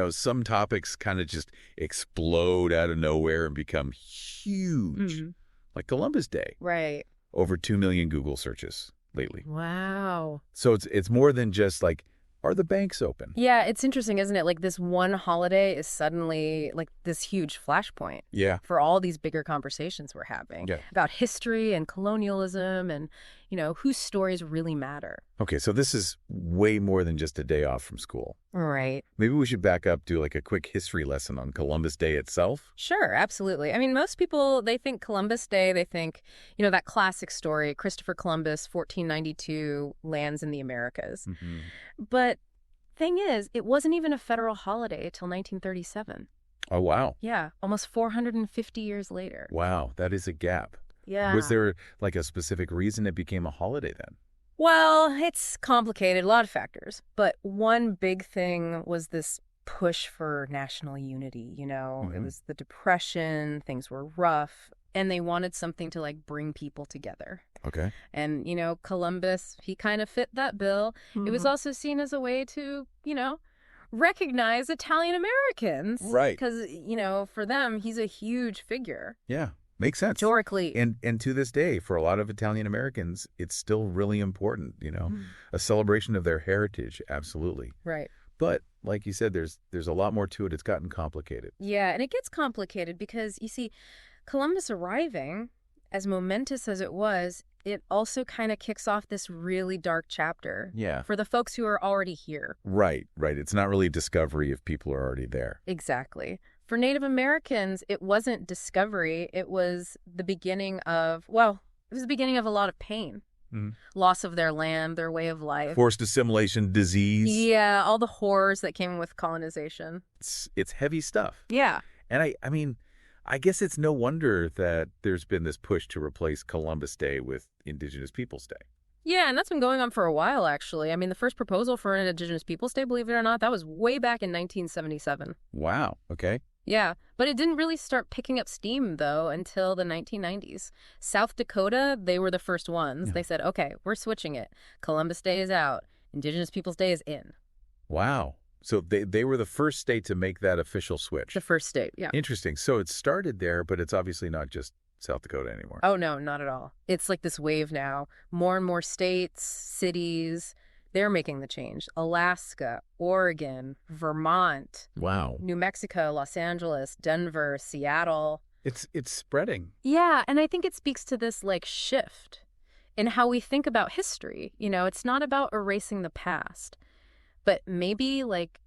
some topics kind of just explode out of nowhere and become huge, like Columbus Day. Right. Over 2 million Google searches lately. Wow. So it's more than just like, are the banks open? Yeah, it's interesting, isn't it? Like this one holiday is suddenly like this huge flashpoint for all these bigger conversations we're having about history and colonialism and, whose stories really matter. Okay, so this is way more than just a day off from school. Right. Maybe we should back up, do like a quick history lesson on Columbus Day itself. Sure, absolutely. I mean, most people, they think Columbus Day, they think, that classic story, Christopher Columbus, 1492, lands in the Americas. But thing is, it wasn't even a federal holiday till 1937. Oh, wow. Yeah, almost 450 years later. Wow, that is a gap. Yeah. Was there like a specific reason it became a holiday then? Well, it's complicated, a lot of factors. But one big thing was this push for national unity, It was the Depression, things were rough, and they wanted something to like bring people together. Okay. And, Columbus, he kind of fit that bill. It was also seen as a way to, recognize Italian Americans. Right. Because, for them, he's a huge figure. Yeah. Makes sense. Historically. And to this day, for a lot of Italian Americans, it's still really important, a celebration of their heritage. Absolutely. Right. But like you said, there's a lot more to it. It's gotten complicated. Yeah, and it gets complicated because, you see, Columbus arriving, as momentous as it was, it also kind of kicks off this really dark chapter for the folks who are already here. Right. It's not really discovery if people are already there. Exactly. For Native Americans, it wasn't discovery. It was the beginning of, it was the beginning of a lot of pain. Loss of their land, their way of life. Forced assimilation, disease. Yeah, all the horrors that came with colonization. It's heavy stuff. Yeah. And I mean, I guess it's no wonder that there's been this push to replace Columbus Day with Indigenous Peoples Day. Yeah, and that's been going on for a while, actually. I mean, the first proposal for an Indigenous Peoples Day, believe it or not, that was way back in 1977. Wow. Okay. Yeah, but it didn't really start picking up steam, though, until the 1990s. South Dakota, they were the first ones. They said, okay, we're switching it. Columbus Day is out. Indigenous Peoples Day is in. Wow. So they were the first state to make that official switch. The first state, yeah. Interesting. So it started there, but it's obviously not just South Dakota anymore. Oh, no, not at all. It's like this wave now. More and more states, cities, they're making the change. Alaska, Oregon, Vermont. Wow. New Mexico, Los Angeles, Denver, Seattle. It's spreading. Yeah, and I think it speaks to this like shift in how we think about history. It's not about erasing the past, but maybe like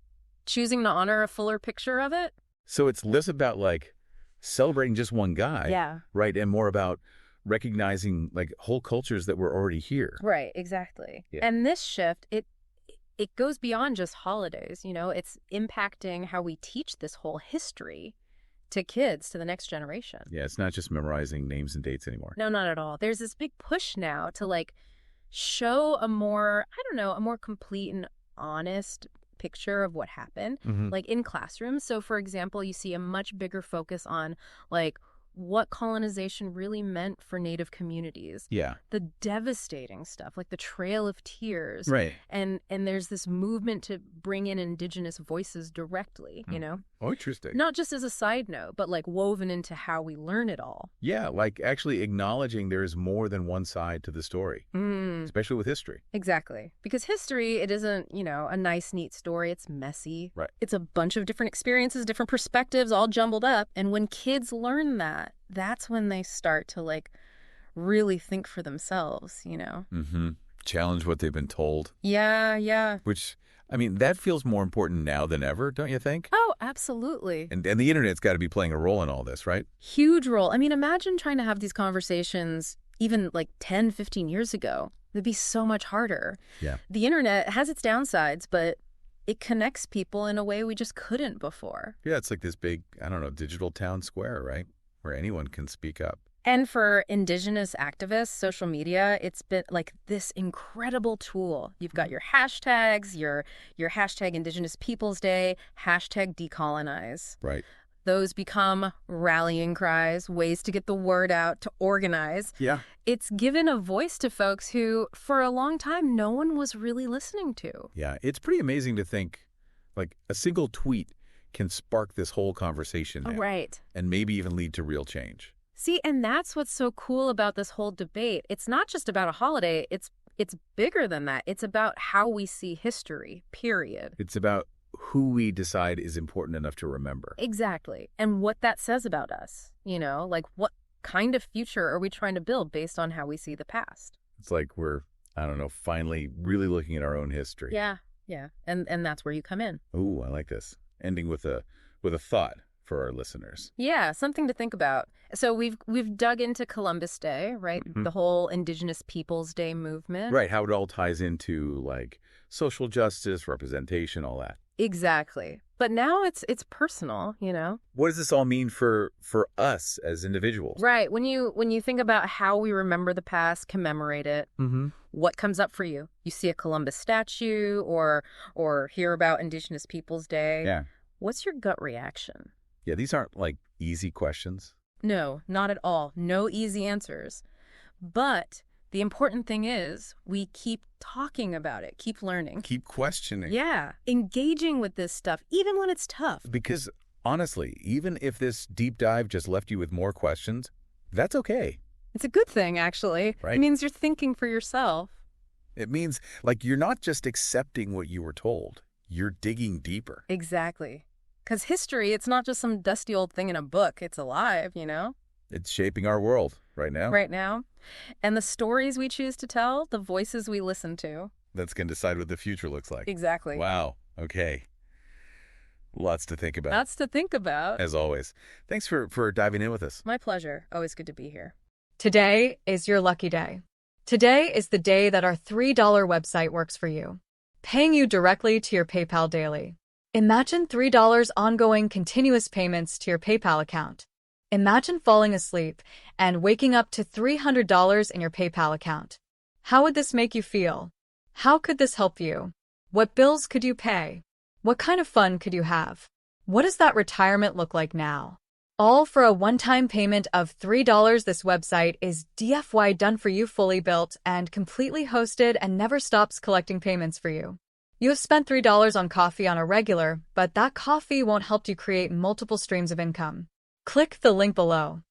choosing to honor a fuller picture of it. So it's less about like celebrating just one guy, right? And more about recognizing like whole cultures that were already here. Right, exactly. Yeah. And this shift, it goes beyond just holidays, it's impacting how we teach this whole history to kids, to the next generation. Yeah, it's not just memorizing names and dates anymore. No, not at all. There's this big push now to like show a more complete and honest picture of what happened, like in classrooms. So for example, you see a much bigger focus on like what colonization really meant for Native communities. Yeah. The devastating stuff, like the Trail of Tears. Right. And there's this movement to bring in Indigenous voices directly, Oh, interesting. Not just as a side note, but like woven into how we learn it all. Yeah, like actually acknowledging there is more than one side to the story, especially with history. Exactly. Because history, it isn't, a nice, neat story. It's messy. Right. It's a bunch of different experiences, different perspectives, all jumbled up. And when kids learn that, that's when they start to like really think for themselves, Challenge what they've been told. Yeah. Which, I mean, that feels more important now than ever, don't you think? Oh, absolutely. And the internet's got to be playing a role in all this, right? Huge role. I mean, imagine trying to have these conversations even like 10, 15 years ago. It'd be so much harder. Yeah. The internet has its downsides, but it connects people in a way we just couldn't before. Yeah, it's like this big, digital town square, right? Where anyone can speak up. And for Indigenous activists, social media, it's been like this incredible tool. You've got your hashtags, your hashtag Indigenous Peoples Day, hashtag decolonize. Right. Those become rallying cries, ways to get the word out, to organize. Yeah. It's given a voice to folks who, for a long time, no one was really listening to. Yeah, it's pretty amazing to think, Like a single tweet can spark this whole conversation now, right. And maybe even lead to real change. See, and that's what's so cool about this whole debate. It's not just about a holiday. It's bigger than that. It's about how we see history, period. It's about who we decide is important enough to remember. Exactly. And what that says about us, like what kind of future are we trying to build based on how we see the past? It's like we're, I don't know, finally really looking at our own history. Yeah. And that's where you come in. Ooh, I like this. Ending with a thought for our listeners. Yeah, something to think about. So we've dug into Columbus Day, right? Mm-hmm. The whole Indigenous Peoples Day movement. Right, how it all ties into like social justice, representation, all that. Exactly. But now it's personal, What does this all mean for us as individuals? Right. When you think about how we remember the past, commemorate it, what comes up for you? You see a Columbus statue or hear about Indigenous Peoples Day. Yeah. What's your gut reaction? Yeah, these aren't like easy questions. No, not at all. No easy answers. But the important thing is we keep talking about it, keep learning. Keep questioning. Yeah, engaging with this stuff, even when it's tough. Because honestly, even if this deep dive just left you with more questions, that's okay. It's a good thing, actually. Right. It means you're thinking for yourself. It means like you're not just accepting what you were told. You're digging deeper. Exactly. Because history, it's not just some dusty old thing in a book. It's alive, It's shaping our world right now. Right now. And the stories we choose to tell, the voices we listen to. That's going to decide what the future looks like. Exactly. Wow. Okay. Lots to think about. Lots to think about. As always. Thanks for diving in with us. My pleasure. Always good to be here. Today is your lucky day. Today is the day that our $3 website works for you, paying you directly to your PayPal daily. Imagine $3 ongoing continuous payments to your PayPal account. Imagine falling asleep and waking up to $300 in your PayPal account. How would this make you feel? How could this help you? What bills could you pay? What kind of fun could you have? What does that retirement look like now? All for a one-time payment of $3. This website is DFY done for you, fully built and completely hosted, and never stops collecting payments for you. You have spent $3 on coffee on a regular, but that coffee won't help you create multiple streams of income. Click the link below.